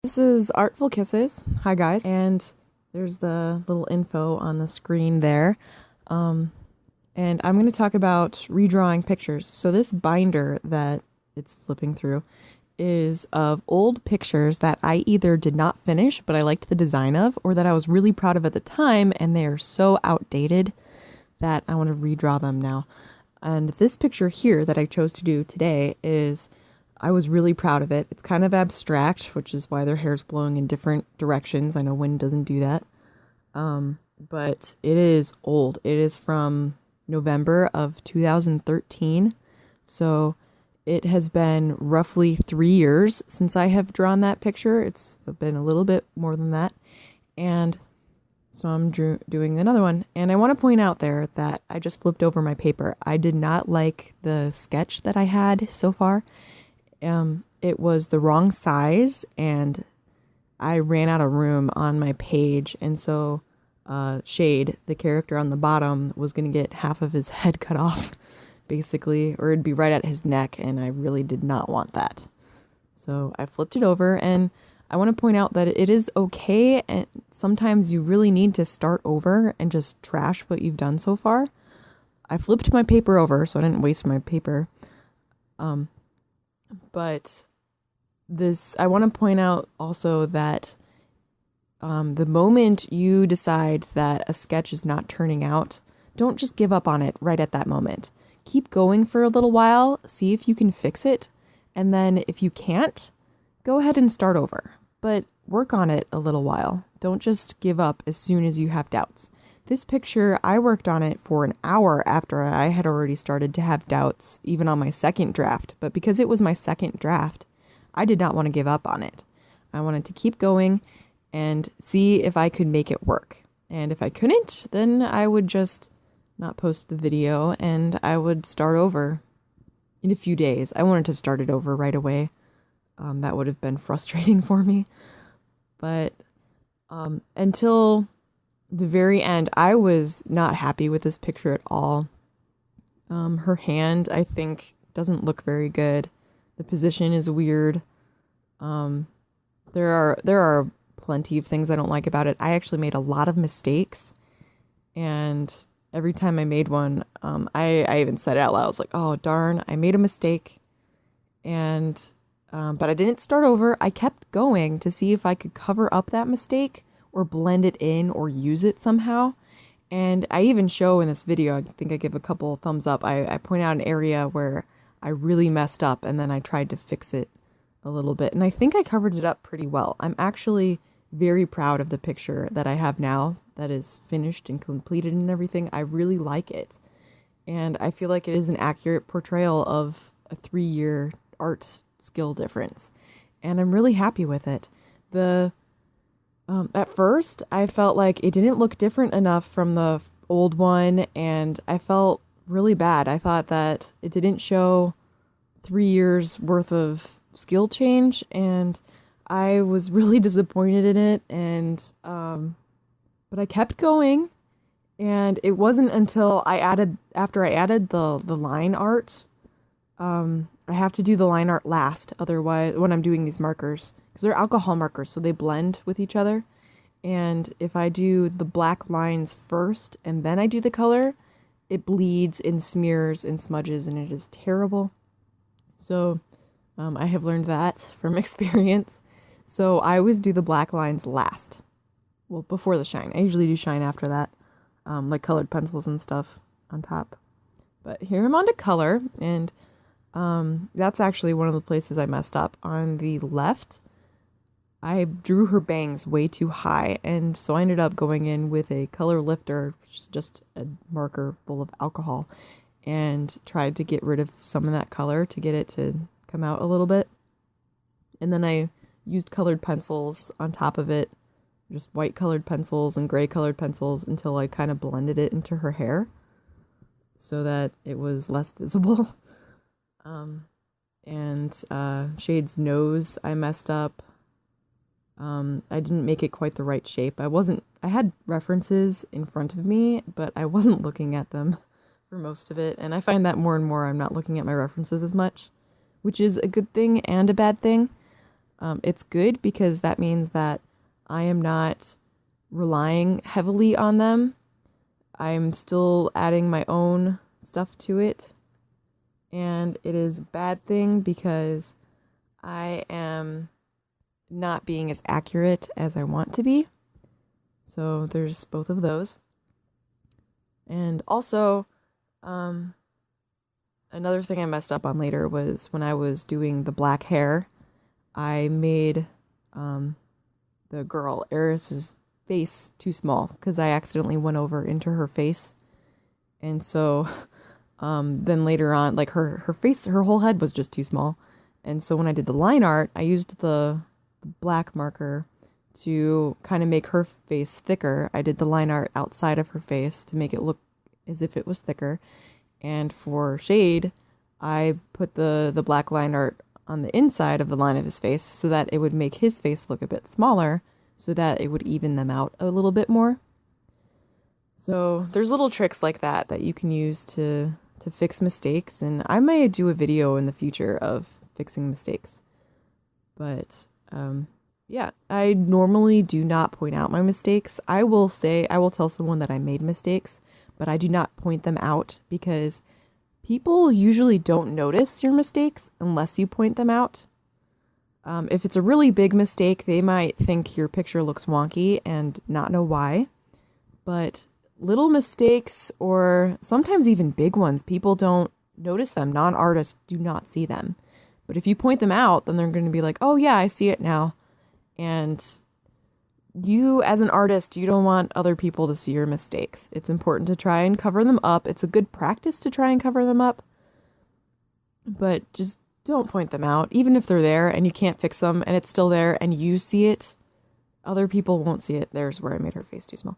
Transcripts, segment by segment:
This is Artful Kisses. Hi guys. And there's the little info on the screen there. And I'm going to talk about redrawing pictures. So this binder that it's flipping through is of old pictures that I either did not finish, but I liked the design of, or that I was really proud of at the time, and they are so outdated that I want to redraw them now. And this picture here that I chose to do today is I was really proud of it. It's kind of abstract, which is why their hair's blowing in different directions. I know wind doesn't do that. But it is old. It is from November of 2013. So it has been roughly 3 years since I have drawn that picture. It's been a little bit more than that. And so I'm doing another one. And I want to point out there that I just flipped over my paper. I did not like the sketch that I had so far. It was the wrong size, and I ran out of room on my page, and so Shade, the character on the bottom, was going to get half of his head cut off, basically, or it'd be right at his neck, and I really did not want that. So I flipped it over, and I want to point out that it is okay, and sometimes you really need to start over and just trash what you've done so far. I flipped my paper over, so I didn't waste my paper. But I want to point out also that the moment you decide that a sketch is not turning out, don't just give up on it right at that moment. Keep going for a little while, see if you can fix it, and then if you can't, go ahead and start over. But work on it a little while. Don't just give up as soon as you have doubts. This picture, I worked on it for an hour after I had already started to have doubts, even on my second draft. But because it was my second draft, I did not want to give up on it. I wanted to keep going and see if I could make it work. And if I couldn't, then I would just not post the video and I would start over in a few days. I wanted to have started over right away. That would have been frustrating for me. But until the very end, I was not happy with this picture at all. Her hand, I think, doesn't look very good. The position is weird. There are plenty of things I don't like about it. I actually made a lot of mistakes, and every time I made one, I even said it out loud. I was like, "Oh darn, I made a mistake," and but I didn't start over. I kept going to see if I could cover up that mistake or blend it in or use it somehow. And I even show in this video, I think I give a couple thumbs up, I point out an area where I really messed up and then I tried to fix it a little bit. And I think I covered it up pretty well. I'm actually very proud of the picture that I have now that is finished and completed and everything. I really like it. And I feel like it is an accurate portrayal of a 3-year art skill difference. And I'm really happy with it. At first, I felt like it didn't look different enough from the old one, and I felt really bad. I thought that it didn't show 3 years worth of skill change, and I was really disappointed in it. And but I kept going, and it wasn't until after I added the line art. I have to do the line art last, otherwise, when I'm doing these markers, because they're alcohol markers, so they blend with each other. And if I do the black lines first and then I do the color, it bleeds and smears and smudges, and it is terrible. So I have learned that from experience. So I always do the black lines last. Well, before the shine. I usually do shine after that, like colored pencils and stuff on top. But here I'm on to color, and that's actually one of the places I messed up. On the left, I drew her bangs way too high, and so I ended up going in with a color lifter, which is just a marker full of alcohol, and tried to get rid of some of that color to get it to come out a little bit. And then I used colored pencils on top of it, just white colored pencils and gray colored pencils, until I kind of blended it into her hair so that it was less visible. Shade's nose, I messed up. I didn't make it quite the right shape. I had references in front of me, but I wasn't looking at them for most of it. And I find that more and more I'm not looking at my references as much, which is a good thing and a bad thing. It's good because that means that I am not relying heavily on them. I'm still adding my own stuff to it. And it is a bad thing because I am not being as accurate as I want to be. So there's both of those. And also, another thing I messed up on later was when I was doing the black hair, I made the girl, Eris's face too small because I accidentally went over into her face. And so then later on, like her face, her whole head was just too small. And so when I did the line art, I used the black marker to kind of make her face thicker. I did the line art outside of her face to make it look as if it was thicker. And for Shade, I put the black line art on the inside of the line of his face so that it would make his face look a bit smaller so that it would even them out a little bit more. So there's little tricks like that that you can use to fix mistakes. And I may do a video in the future of fixing mistakes. But yeah, I normally do not point out my mistakes. I will tell someone that I made mistakes, but I do not point them out because people usually don't notice your mistakes unless you point them out. If it's a really big mistake, they might think your picture looks wonky and not know why. But little mistakes, or sometimes even big ones, people don't notice them. Non-artists do not see them. But if you point them out, then they're going to be like, oh yeah, I see it now. And you, as an artist, you don't want other people to see your mistakes. It's important to try and cover them up. It's a good practice to try and cover them up. But just don't point them out. Even if they're there and you can't fix them and it's still there and you see it, other people won't see it. There's where I made her face too small.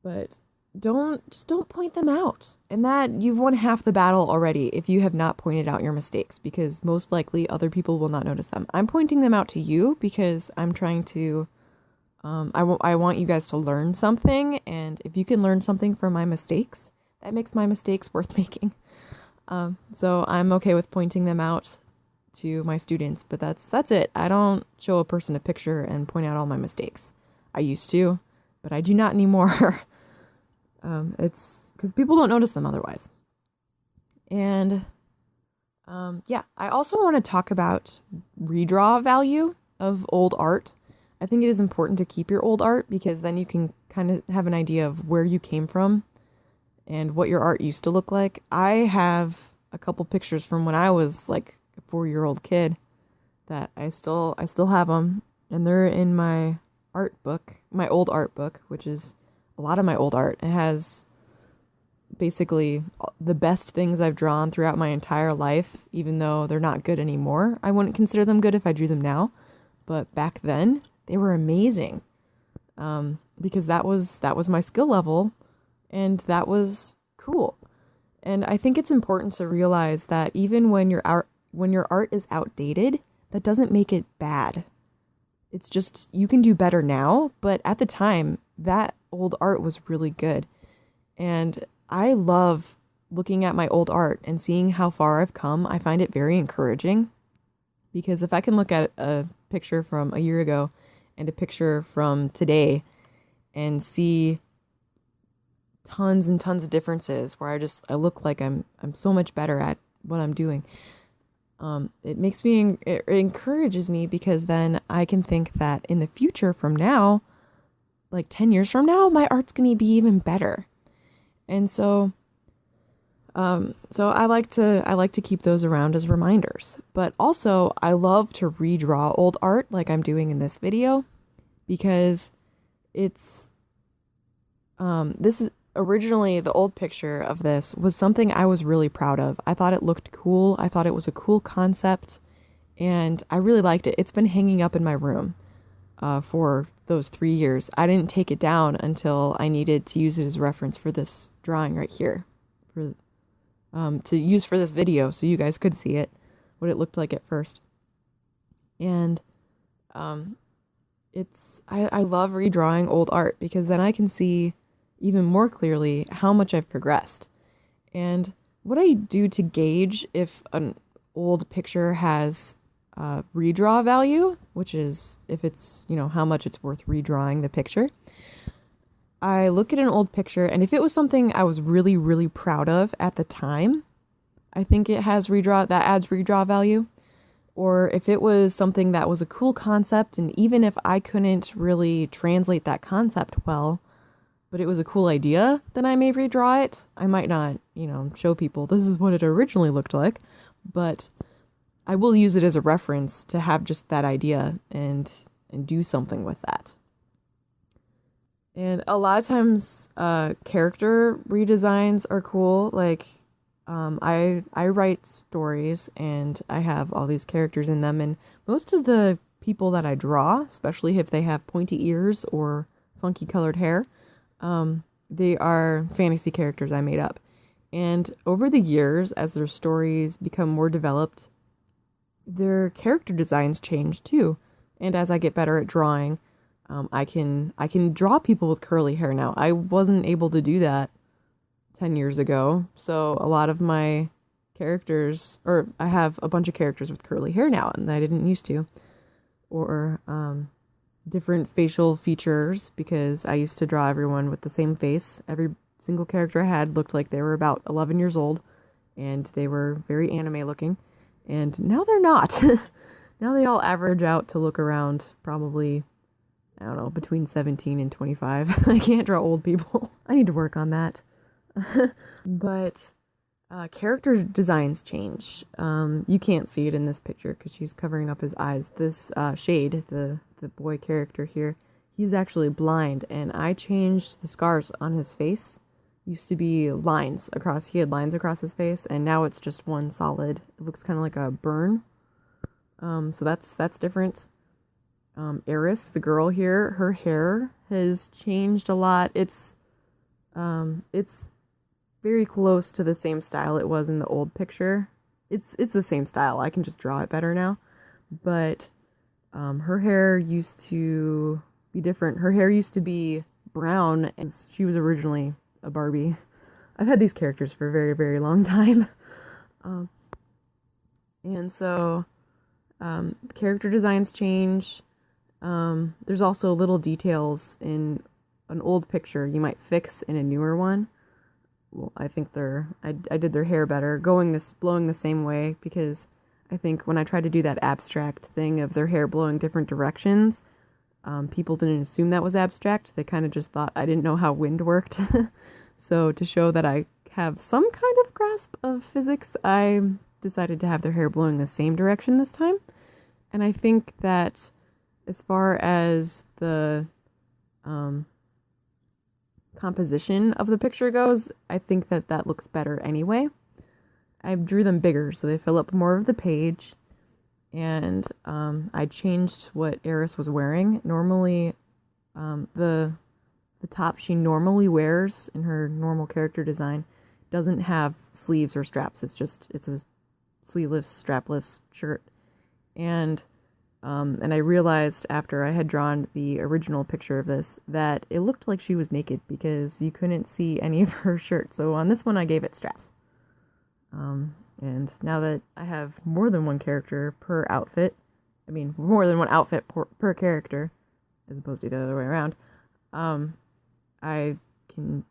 But don't point them out. And that you've won half the battle already if you have not pointed out your mistakes, because most likely other people will not notice them. I'm pointing them out to you because I'm trying to, I want you guys to learn something. And if you can learn something from my mistakes, that makes my mistakes worth making. So I'm okay with pointing them out to my students, but that's it. I don't show a person a picture and point out all my mistakes. I used to, but I do not anymore. It's because people don't notice them otherwise. And yeah, I also want to talk about redraw value of old art. I think it is important to keep your old art because then you can kind of have an idea of where you came from and what your art used to look like. I have a couple pictures from when I was like a 4-year-old kid that I still have them, and they're in my art book, my old art book, which is a lot of my old art. It has basically the best things I've drawn throughout my entire life, even though they're not good anymore. I wouldn't consider them good if I drew them now, but back then they were amazing, because that was my skill level, and that was cool. And I think it's important to realize that even when your art is outdated, that doesn't make it bad. It's just you can do better now, but at the time, that old art was really good. And I love looking at my old art and seeing how far I've come. I find it very encouraging, because if I can look at a picture from a year ago and a picture from today and see tons and tons of differences where I look like I'm so much better at what I'm doing. It encourages me, because then I can think that in the future from now, like 10 years from now, my art's going to be even better. And so I like to keep those around as reminders. But also I love to redraw old art like I'm doing in this video, because it's, this is originally the old picture of this was something I was really proud of. I thought it looked cool. I thought it was a cool concept, and I really liked it. It's been hanging up in my room for those 3 years. I didn't take it down until I needed to use it as reference for this drawing right here, for to use for this video, so you guys could see it, what it looked like at first. And I love redrawing old art, because then I can see even more clearly how much I've progressed. And what I do to gauge if an old picture has redraw value, which is if it's, you know, how much it's worth redrawing the picture. I look at an old picture, and if it was something I was really, really proud of at the time, I think it has redraw, that adds redraw value. Or if it was something that was a cool concept, and even if I couldn't really translate that concept well, but it was a cool idea, then I may redraw it. I might not, you know, show people this is what it originally looked like, but I will use it as a reference to have just that idea and do something with that. And a lot of times, character redesigns are cool. Like, I write stories and I have all these characters in them, and most of the people that I draw, especially if they have pointy ears or funky colored hair, they are fantasy characters I made up. And over the years, as their stories become more developed, their character designs change too. And as I get better at drawing, I can draw people with curly hair now. I wasn't able to do that 10 years ago. So a lot of my characters, or I have a bunch of characters with curly hair now, and I didn't used to. Or different facial features, because I used to draw everyone with the same face. Every single character I had looked like they were about 11 years old, and they were very anime looking. And now they're not. Now they all average out to look around probably, I don't know, between 17 and 25. I can't draw old people. I need to work on that. But character designs change. You can't see it in this picture because she's covering up his eyes. This Shade, the boy character here, he's actually blind, and I changed the scars on his face. Used to be lines across, he had lines across his face, and now it's just one solid. It looks kind of like a burn. So that's different. Eris, the girl here, her hair has changed a lot. It's very close to the same style it was in the old picture. It's the same style. I can just draw it better now. But her hair used to be different. Her hair used to be brown, as she was originally a Barbie. I've had these characters for a very, very long time. And so character designs change. There's also little details in an old picture you might fix in a newer one. Well, I think I did their hair better, blowing the same way, because I think when I tried to do that abstract thing of their hair blowing different directions, people didn't assume that was abstract. They kind of just thought I didn't know how wind worked. So to show that I have some kind of grasp of physics, I decided to have their hair blowing the same direction this time. And I think that as far as the composition of the picture goes, I think that looks better anyway. I drew them bigger so they fill up more of the page, and I changed what Eris was wearing. Normally, the top she normally wears in her normal character design doesn't have sleeves or straps. It's a sleeveless, strapless shirt. And I realized after I had drawn the original picture of this that it looked like she was naked because you couldn't see any of her shirt. So on this one, I gave it straps. And now that I have more than one character per outfit, I mean, more than one outfit per character, as opposed to the other way around, I can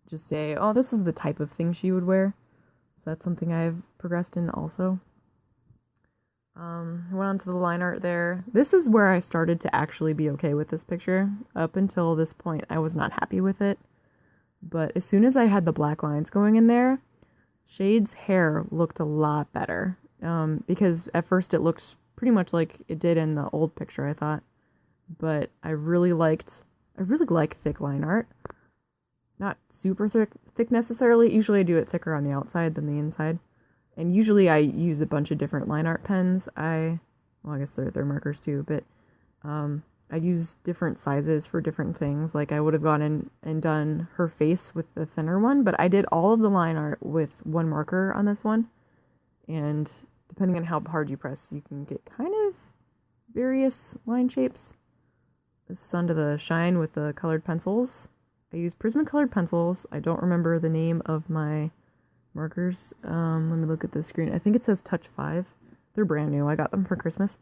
just say, oh, this is the type of thing she would wear. So that's something I've progressed in also. Went on to the line art there. This is where I started to actually be okay with this picture. Up until this point, I was not happy with it. But as soon as I had the black lines going in there, Shade's hair looked a lot better. Because at first it looked pretty much like it did in the old picture, I thought. But I really like thick line art. Not super thick necessarily. Usually I do it thicker on the outside than the inside. And usually I use a bunch of different line art pens. I guess they're markers too, but I use different sizes for different things. Like I would have gone in and done her face with the thinner one, but I did all of the line art with one marker on this one. And depending on how hard you press, you can get kind of various line shapes. This is under the shine with the colored pencils. I use Prismacolor pencils. I don't remember the name of my markers. Let me look at the screen. I think it says Touch 5 They're brand new. I got them for Christmas.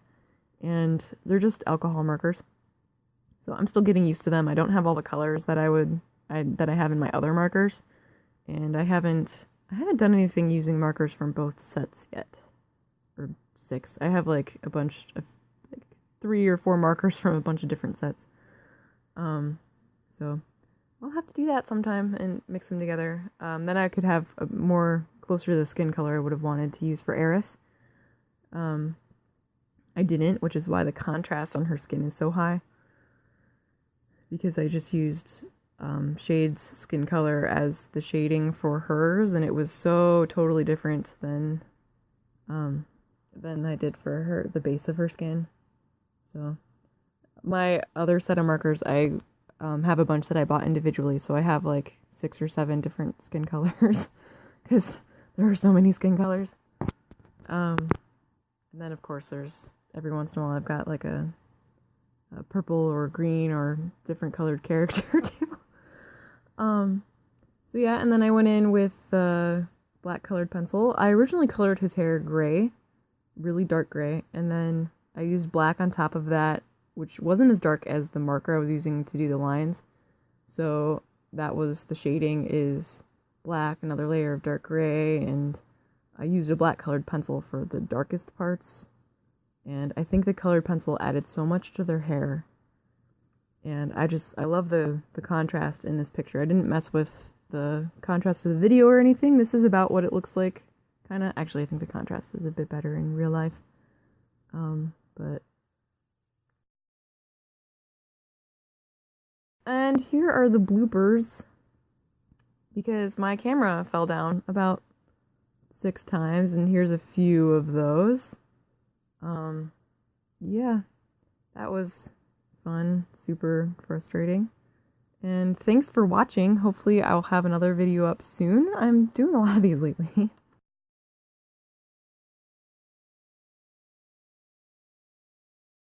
And they're just alcohol markers. So I'm still getting used to them. I don't have all the colors that I have in my other markers. And I haven't done anything using markers from both sets yet. Or 6. I have like a bunch of like 3 or 4 markers from a bunch of different sets. So I'll have to do that sometime and mix them together. Then I could have a more closer to the skin color I would have wanted to use for Eris. I didn't, which is why the contrast on her skin is so high. Because I just used Shade's skin color as the shading for hers, and it was so totally different than I did for her, the base of her skin. So my other set of markers, I have a bunch that I bought individually, so I have like 6 or 7 different skin colors because there are so many skin colors. And then of course there's every once in a while I've got like a purple or green or different colored character too. So yeah, and then I went in with black colored pencil. I originally colored his hair gray, really dark gray, and then I used black on top of that, which wasn't as dark as the marker I was using to do the lines. So that was the shading is black, another layer of dark gray, and I used a black colored pencil for the darkest parts. And I think the colored pencil added so much to their hair. And I love the contrast in this picture. I didn't mess with the contrast of the video or anything. This is about what it looks like. Kinda, actually I think the contrast is a bit better in real life. But and here are the bloopers, because my camera fell down about 6 times, and here's a few of those. Yeah, that was fun, super frustrating. And thanks for watching. Hopefully I'll have another video up soon. I'm doing a lot of these lately.